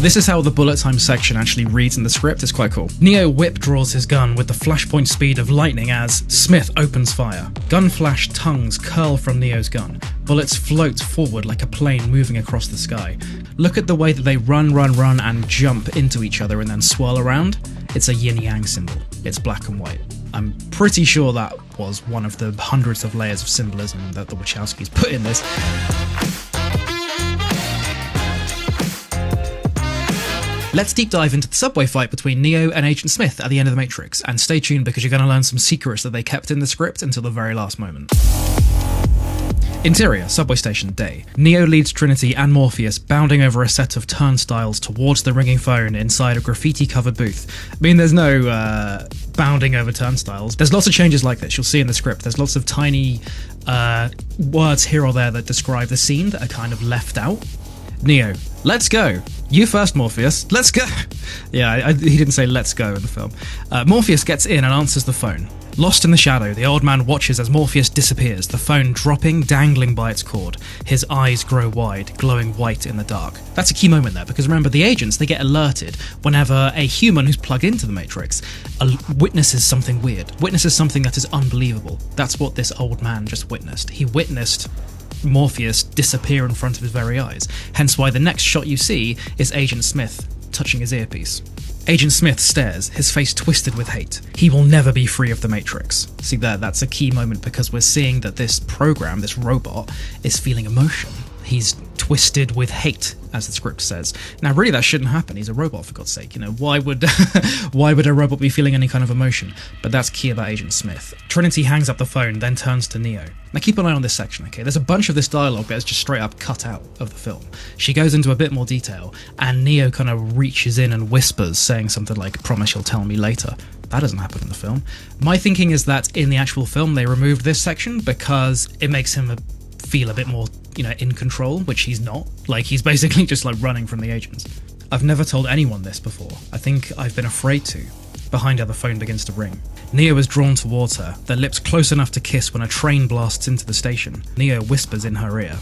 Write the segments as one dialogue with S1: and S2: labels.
S1: This is how the bullet time section actually reads in the script. It's quite cool. Neo whip draws his gun with the flashpoint speed of lightning as Smith opens fire. Gun flash tongues curl from Neo's gun. Bullets float forward like a plane moving across the sky. Look at the way that they run and jump into each other and then swirl around. It's a yin-yang symbol. It's black and white. I'm pretty sure that was one of the hundreds of layers of symbolism that the Wachowskis put in this. Let's deep dive into the subway fight between Neo and Agent Smith at the end of The Matrix, and stay tuned because you're going to learn some secrets that they kept in the script until the very last moment. Interior, subway station, day. Neo leads Trinity and Morpheus bounding over a set of turnstiles towards the ringing phone inside a graffiti-covered booth. I mean, there's no bounding over turnstiles. There's lots of changes like this, you'll see in the script. There's lots of tiny words here or there that describe the scene that are kind of left out. Neo, let's go. You first, Morpheus. Let's go. Yeah, he didn't say let's go in the film. Morpheus gets in and answers the phone. Lost in the shadow, the old man watches as Morpheus disappears, the phone dropping, dangling by its cord. His eyes grow wide, glowing white in the dark. That's a key moment there, because remember, the agents, they get alerted whenever a human who's plugged into the Matrix witnesses something weird, witnesses something that is unbelievable. That's what this old man just witnessed. He witnessed Morpheus disappear in front of his very eyes. Hence why the next shot you see is Agent Smith touching his earpiece. Agent Smith stares, his face twisted with hate. He will never be free of the Matrix. See there, that's a key moment because we're seeing that this program, this robot, is feeling emotion. He's twisted with hate, as the script says. Now, really, that shouldn't happen. He's a robot, for God's sake. You know, why would a robot be feeling any kind of emotion? But that's key about Agent Smith. Trinity hangs up the phone, then turns to Neo. Now, keep an eye on this section, okay? There's a bunch of this dialogue that is just straight up cut out of the film. She goes into a bit more detail, and Neo kind of reaches in and whispers, saying something like, "Promise you'll tell me later." That doesn't happen in the film. My thinking is that in the actual film, they removed this section because it makes him feel a bit more, you know, in control, which he's not. Like, he's basically just like running from the agents. I've never told anyone this before. I think I've been afraid to. Behind her, the phone begins to ring. Neo is drawn towards her, their lips close enough to kiss when a train blasts into the station. Neo whispers in her ear,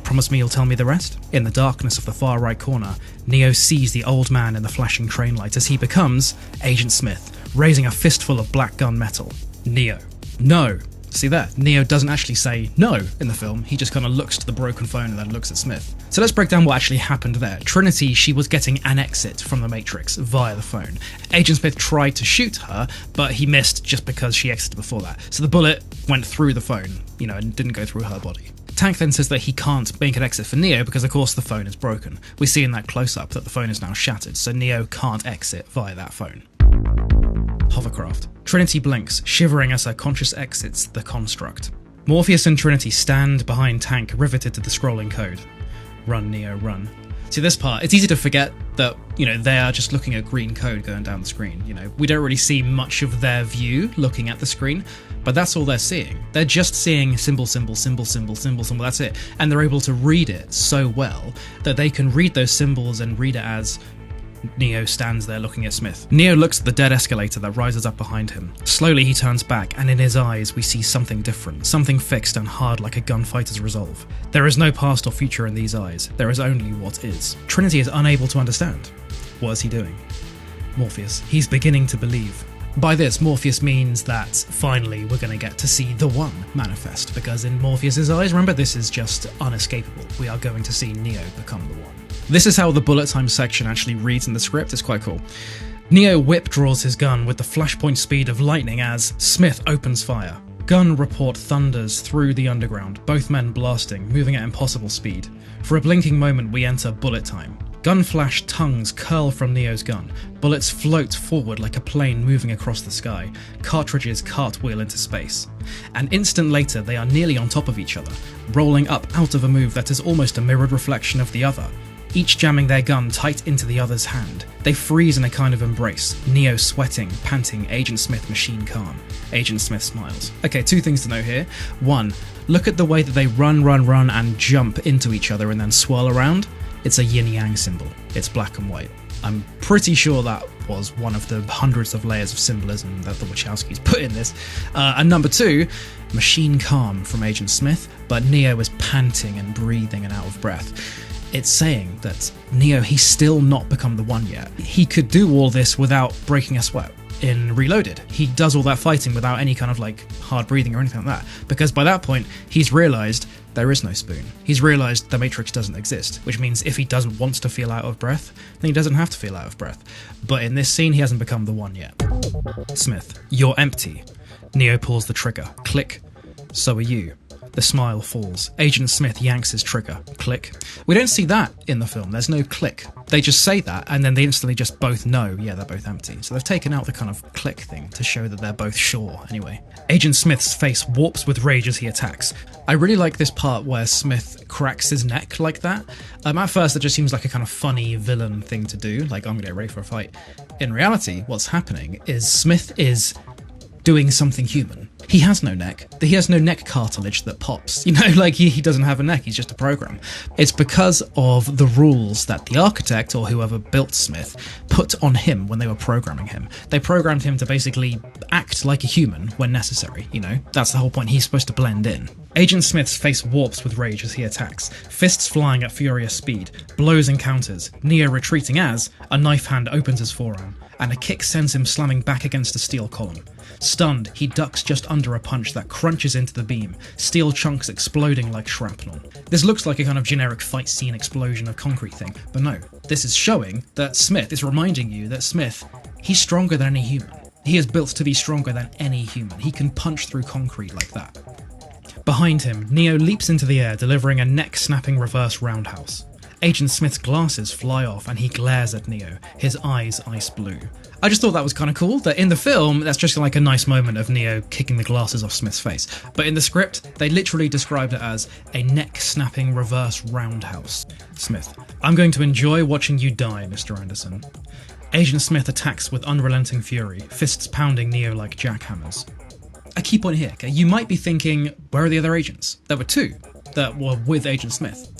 S1: "Promise me you'll tell me the rest?" In the darkness of the far right corner, Neo sees the old man in the flashing train light as he becomes Agent Smith, raising a fistful of black gunmetal. Neo. No. See there, Neo doesn't actually say no in the film, he just kind of looks to the broken phone and then looks at Smith. So let's break down what actually happened there. Trinity, she was getting an exit from the Matrix via the phone. Agent Smith tried to shoot her, but he missed just because she exited before that. So the bullet went through the phone, you know, and didn't go through her body. Tank then says that he can't make an exit for Neo because of course the phone is broken. We see in that close-up that the phone is now shattered, so Neo can't exit via that phone. Hovercraft. Trinity blinks, shivering as her conscious exits the construct. Morpheus and Trinity stand behind Tank, riveted to the scrolling code. Run, Neo, run. See, this part, it's easy to forget that, you know, they are just looking at green code going down the screen. You know, we don't really see much of their view looking at the screen, but that's all they're seeing. They're just seeing symbol, symbol, symbol, symbol, symbol, symbol, that's it. And they're able to read it so well that they can read those symbols and read it as Neo stands there looking at Smith. Neo looks at the dead escalator that rises up behind him. Slowly he turns back, and in his eyes we see something different, something fixed and hard like a gunfighter's resolve. There is no past or future in these eyes, there is only what is. Trinity is unable to understand. What is he doing? Morpheus. He's beginning to believe. By this, Morpheus means that finally we're going to get to see the One manifest, because in Morpheus's eyes, remember, this is just unescapable. We are going to see Neo become the One. This is how the bullet time section actually reads in the script. It's quite cool. Neo whip draws his gun with the flashpoint speed of lightning as Smith opens fire. Gun report thunders through the underground, both men blasting, moving at impossible speed. For a blinking moment, we enter bullet time. Gun flash tongues curl from Neo's gun. Bullets float forward like a plane moving across the sky. Cartridges cartwheel into space. An instant later, they are nearly on top of each other, rolling up out of a move that is almost a mirrored reflection of the other, each jamming their gun tight into the other's hand. They freeze in a kind of embrace, Neo sweating, panting, Agent Smith machine calm. Agent Smith smiles. Okay, two things to note here. One, look at the way that they run and jump into each other and then swirl around. It's a yin-yang symbol. It's black and white. I'm pretty sure that was one of the hundreds of layers of symbolism that the Wachowskis put in this. And number 2, machine calm from Agent Smith, but Neo is panting and breathing and out of breath. It's saying that Neo, he's still not become the one yet. He could do all this without breaking a sweat. In Reloaded, he does all that fighting without any kind of like hard breathing or anything like that, because by that point he's realised there is no spoon. He's realised the Matrix doesn't exist, which means if he doesn't want to feel out of breath, then he doesn't have to feel out of breath. But in this scene, he hasn't become the one yet. Smith, you're empty. Neo pulls the trigger. Click. So are you. The smile falls. Agent Smith yanks his trigger. Click. We don't see that in the film. There's no click. They just say that, and then they instantly just both know, yeah, they're both empty. So they've taken out the kind of click thing to show that they're both sure, anyway. Agent Smith's face warps with rage as he attacks. I really like this part where Smith cracks his neck like that. At first, it just seems like a kind of funny villain thing to do, like, I'm gonna get ready for a fight. In reality, what's happening is Smith is doing something human. He has no neck. He has no neck cartilage that pops. You know, like he doesn't have a neck, he's just a program. It's because of the rules that the architect or whoever built Smith put on him when they were programming him. They programmed him to basically act like a human when necessary, you know? That's the whole point, he's supposed to blend in. Agent Smith's face warps with rage as he attacks, fists flying at furious speed, blows and counters, Neo retreating as a knife hand opens his forearm, and a kick sends him slamming back against a steel column. Stunned, he ducks just under a punch that crunches into the beam, steel chunks exploding like shrapnel. This looks like a kind of generic fight scene explosion of concrete thing, but no, this is showing that Smith is reminding you that Smith, he's stronger than any human. He is built to be stronger than any human. He can punch through concrete like that. Behind him, Neo leaps into the air, delivering a neck-snapping reverse roundhouse. Agent Smith's glasses fly off and he glares at Neo, his eyes ice blue. I just thought that was kind of cool, that in the film, that's just like a nice moment of Neo kicking the glasses off Smith's face. But in the script, they literally described it as a neck-snapping reverse roundhouse. Smith, I'm going to enjoy watching you die, Mr. Anderson. Agent Smith attacks with unrelenting fury, fists pounding Neo like jackhammers. A key point here, okay? You might be thinking, where are the other agents? There were 2 that were with Agent Smith.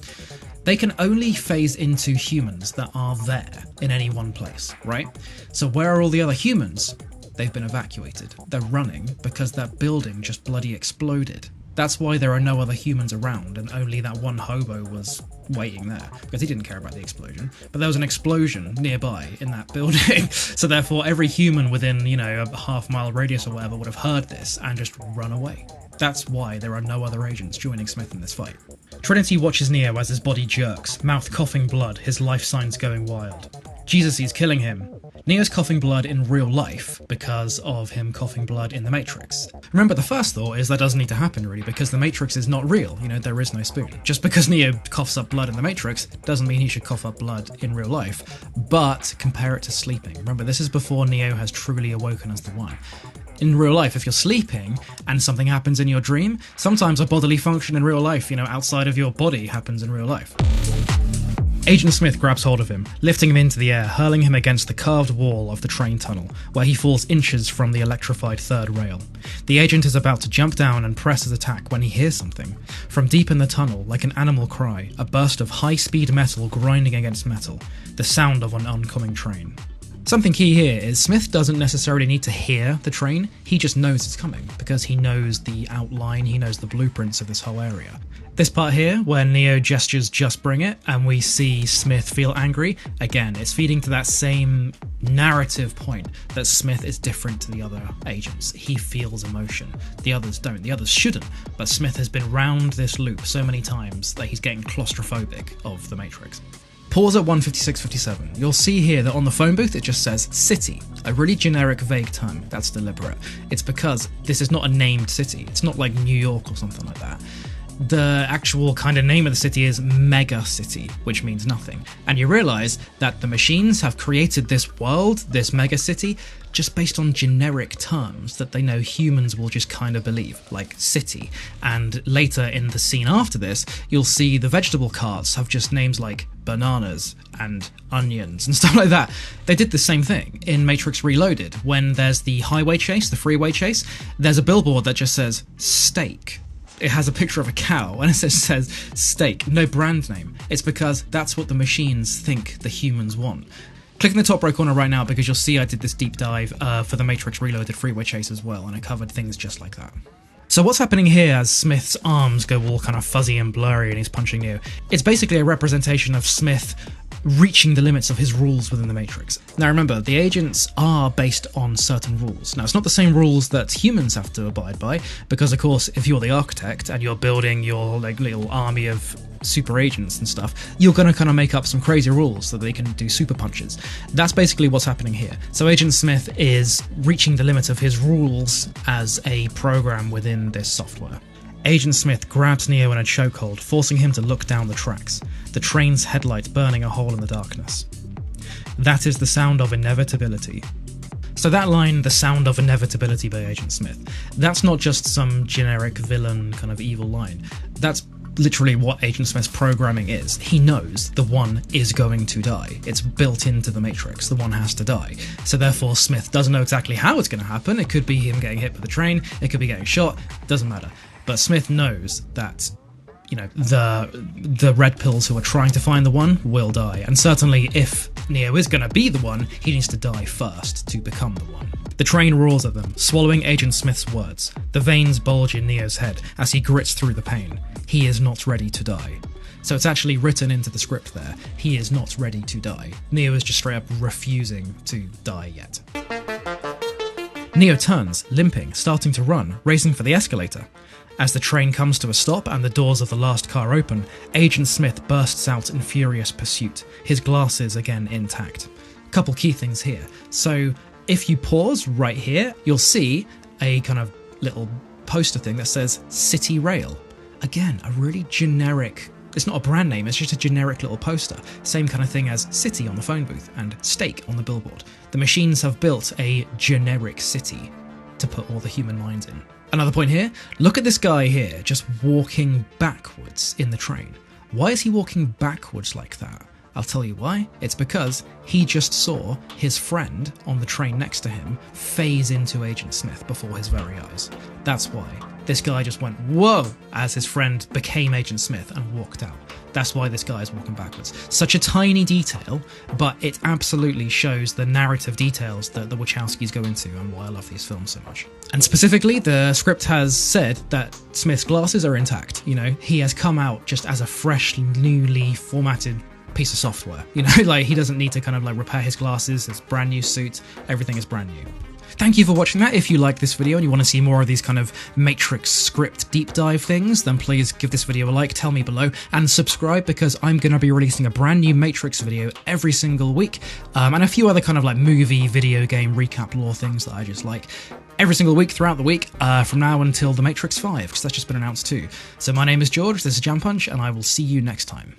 S1: They can only phase into humans that are there in any one place, right? So where are all the other humans? They've been evacuated. They're running because that building just bloody exploded. That's why there are no other humans around and only that one hobo was waiting there, because he didn't care about the explosion. But there was an explosion nearby in that building, so therefore every human within, you know, a half-mile radius or whatever would have heard this and just run away. That's why there are no other agents joining Smith in this fight. Trinity watches Neo as his body jerks, mouth coughing blood, his life signs going wild. Jesus, he's killing him. Neo's coughing blood in real life because of him coughing blood in the Matrix. Remember, the first thought is that doesn't need to happen really, because the Matrix is not real, you know, there is no spoon. Just because Neo coughs up blood in the Matrix doesn't mean he should cough up blood in real life, but compare it to sleeping. Remember, this is before Neo has truly awoken as the One. In real life, if you're sleeping and something happens in your dream, sometimes a bodily function in real life, you know, outside of your body happens in real life. Agent Smith grabs hold of him, lifting him into the air, hurling him against the carved wall of the train tunnel, where he falls inches from the electrified third rail. The agent is about to jump down and press his attack when he hears something. From deep in the tunnel, like an animal cry, a burst of high-speed metal grinding against metal, the sound of an oncoming train. Something key here is Smith doesn't necessarily need to hear the train, he just knows it's coming, because he knows the outline, he knows the blueprints of this whole area. This part here, where Neo gestures just bring it, and we see Smith feel angry, again, it's feeding to that same narrative point that Smith is different to the other agents. He feels emotion. The others don't. The others shouldn't, but Smith has been round this loop so many times that he's getting claustrophobic of the Matrix. Pause at 1:56:57. You'll see here that on the phone booth it just says city, a really generic vague term. That's deliberate. It's because this is not a named city. It's not like New York or something like that. The actual kind of name of the city is Mega City, which means nothing. And you realise that the machines have created this world, this mega city, just based on generic terms that they know humans will just kind of believe, like city. And later in the scene after this, you'll see the vegetable carts have just names like bananas and onions and stuff like that. They did the same thing in Matrix Reloaded. When there's the highway chase, the freeway chase, there's a billboard that just says steak. It has a picture of a cow and it says steak, no brand name. It's because that's what the machines think the humans want. Click in the top right corner right now because you'll see I did this deep dive for the Matrix Reloaded freeway chase as well, and I covered things just like that. So what's happening here as Smith's arms go all kind of fuzzy and blurry and he's punching Neo? It's basically a representation of Smith reaching the limits of his rules within the Matrix. Now remember, the agents are based on certain rules. Now it's not the same rules that humans have to abide by, because of course if you're the architect and you're building your like little army of super agents and stuff, you're going to kind of make up some crazy rules so they can do super punches. That's basically what's happening here. So Agent Smith is reaching the limit of his rules as a program within this software. Agent Smith grabs Neo in a chokehold, forcing him to look down the tracks, the train's headlight burning a hole in the darkness. That is the sound of inevitability. So that line, the sound of inevitability by Agent Smith, that's not just some generic villain kind of evil line. That's literally what Agent Smith's programming is. He knows the one is going to die. It's built into the Matrix. The one has to die. So therefore Smith doesn't know exactly how it's going to happen. It could be him getting hit with a train. It could be getting shot. Doesn't matter. But Smith knows that, you know, the red pills who are trying to find the one will die. And certainly if Neo is going to be the one, he needs to die first to become the one. The train roars at them, swallowing Agent Smith's words. The veins bulge in Neo's head as he grits through the pain. He is not ready to die. So it's actually written into the script there. He is not ready to die. Neo is just straight up refusing to die yet. Neo turns, limping, starting to run, racing for the escalator. As the train comes to a stop and the doors of the last car open, Agent Smith bursts out in furious pursuit, his glasses again intact. Couple key things here. So if you pause right here, you'll see a kind of little poster thing that says City Rail. Again, a really generic, it's not a brand name, it's just a generic little poster. Same kind of thing as City on the phone booth and Steak on the billboard. The machines have built a generic city to put all the human minds in. Another point here, look at this guy here just walking backwards in the train. Why is he walking backwards like that? I'll tell you why. It's because he just saw his friend on the train next to him phase into Agent Smith before his very eyes. That's why. This guy just went, whoa, as his friend became Agent Smith and walked out. That's why this guy is walking backwards. Such a tiny detail, but it absolutely shows the narrative details that the Wachowskis go into and why I love these films so much. And specifically, the script has said that Smith's glasses are intact. You know, he has come out just as a fresh, newly formatted piece of software. You know, like he doesn't need to kind of like repair his glasses, his brand new suit, everything is brand new. Thank you for watching that. If you like this video and you want to see more of these kind of Matrix script deep dive things, then please give this video a like, tell me below, and subscribe because I'm going to be releasing a brand new Matrix video every single week, and a few other kind of like movie, video game, recap lore things that I just like every single week throughout the week, from now until The Matrix 5, because that's just been announced too. So my name is George, this is Jam Punch, and I will see you next time.